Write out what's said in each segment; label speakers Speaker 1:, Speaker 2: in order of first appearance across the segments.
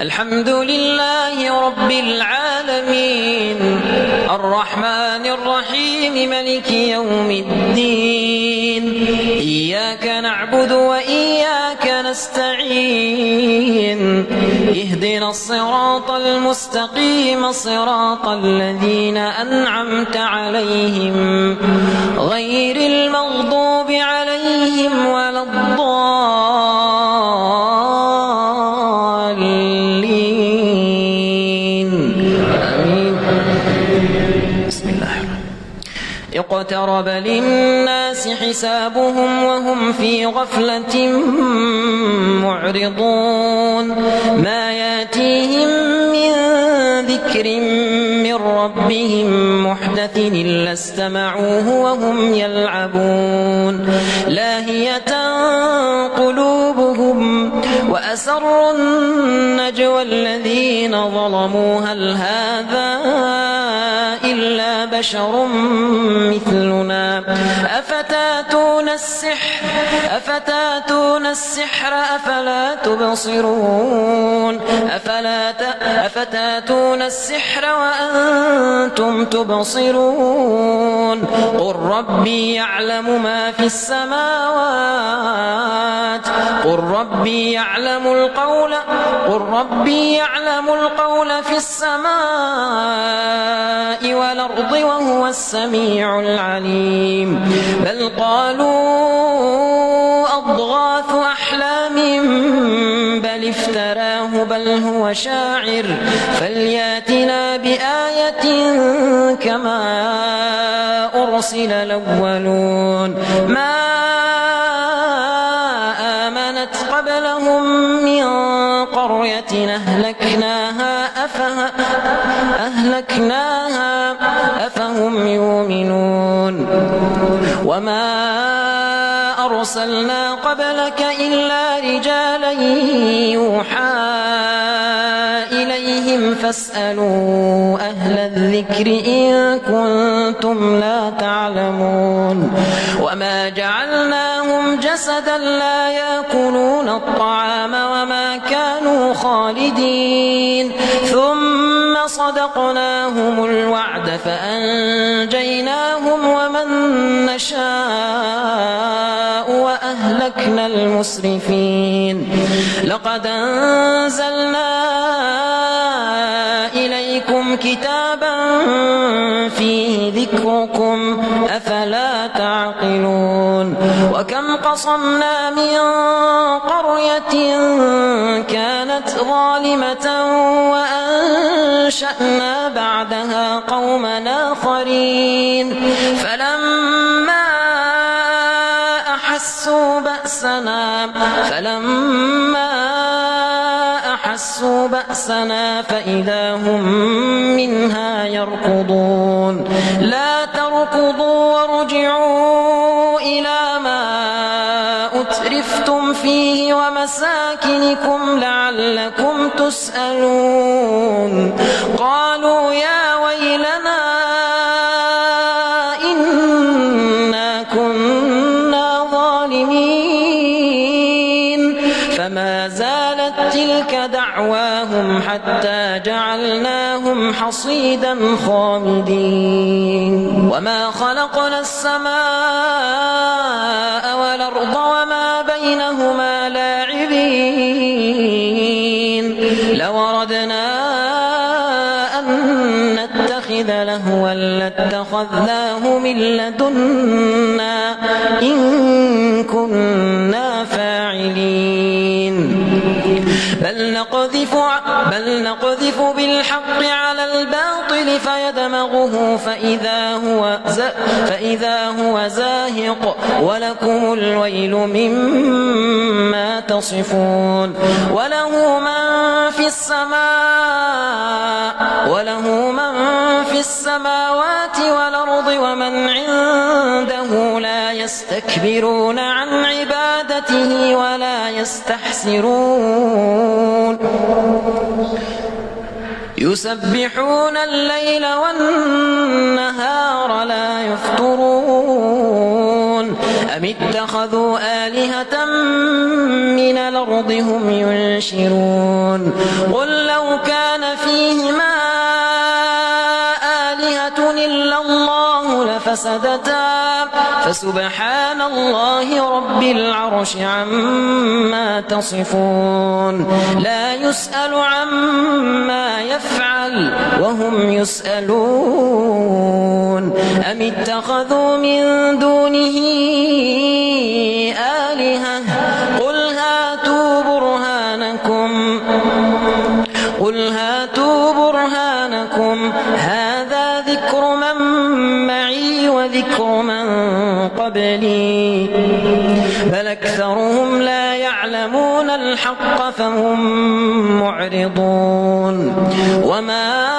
Speaker 1: الحمد لله رب العالمين الرحمن الرحيم ملك يوم الدين إياك نعبد وإياك نستعين اهدنا الصراط المستقيم صراط الذين أنعمت عليهم غير المغضوب عليهم ولا الضالين آمين. بسم الله. اقترب للناس حسابهم وهم في غفلة معرضون ما ياتيهم من ذكر من ربهم محدث إلا استمعوه وهم يلعبون لاهية قلوبهم وأسروا النجوى الذين ظلموا هل هذا إلا بشر مثلنا أفتاتون السحر أفلا تبصرون أفتاتون السحر وأنتم تبصرون قل ربي يعلم ما في السماوات قل ربي يعلم القول في السماء والأرض وهو السميع العليم بل قالوا أضغاث أحلام بل افتراه بل هو شاعر فلياتنا بآية كما أرسل الأولون ما آمنت قبلهم من قرية أهلكناها أفهم يؤمنون وما أرسلنا قبلك إلا رجالا يوحى إليهم فاسألوا أهل الذكر إن كنتم لا تعلمون وما جعلناهم جسدا لا يأكلون الطعام وما كانوا خالدين ثم صدقناهم الوعد فأنجيناهم ومن نشاء وأهلكنا المسرفين لقد أنزلنا إليكم كتابا فيه ذكركم أفلا تعقلون وكم قصمنا من قرية كانت ظالمة وأنشأنا بعدها قوما آخرين فلما أحسوا بأسنا فإذا هم منها يركضون لا تركضوا وارجعوا إلى ما أترفتم فيه ومساكنكم لعلكم تسألون قالوا يا ويلنا إنا كنا ظالمين فما زالت تلك دعواهم حتى جعلناهم حصيدا خامدين وما خلقنا السماء والأرض وما بينهما لاعبين لو أردنا أن نتخذ لهوا لاتخذناه من لدنا إن كنا فاعلين بل نقذف بالحق على الباطل فيدمغه فإذا هو زاهق ولكم الويل مما تصفون وله من في السماوات والأرض ومن عنده لا يستكبرون عن عبادته ولا يستحسرون يسبحون الليل والنهار لا يفترون أم اتخذوا آلهة من الأرض هم ينشرون قل لو كان فيهما آلهة إلا الله لفسدتا فسبحان الله رب العرش عما تصفون لا يسأل عما يفعل وهم يسألون أم اتخذوا من دونه آلهة قل هاتوا برهانكم هذا ذكر من معي وذكر من قبلي بل أكثرهم لا يعلمون الحق فهم معرضون وما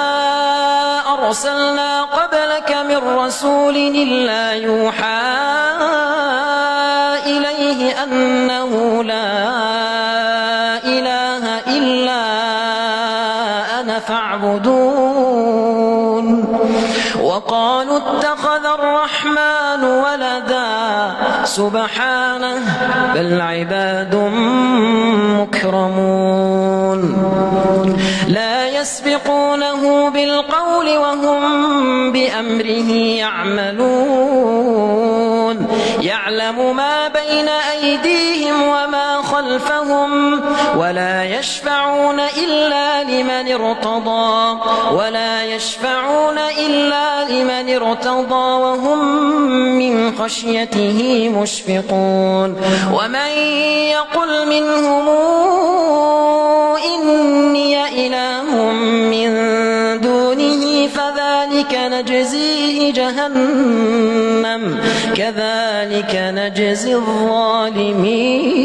Speaker 1: أرسلنا قبلك من رسول إلا يوحى إليه أنه لا إله إلا أنا فاعبدون وقالوا اتخذ الرحمن ولدا سبحانه بل عباد مكرمون لا يسبقونه بالقول وهم بأمره يعملون يعلم ما بين أيديهم وما خلفهم ولا يشفعون إلا لمن ارتضى وهم من خشيته مشفقون ومن يقل منهم إني إله من دونه فذلك نجزيه جهنم كذلك نجزي الظالمين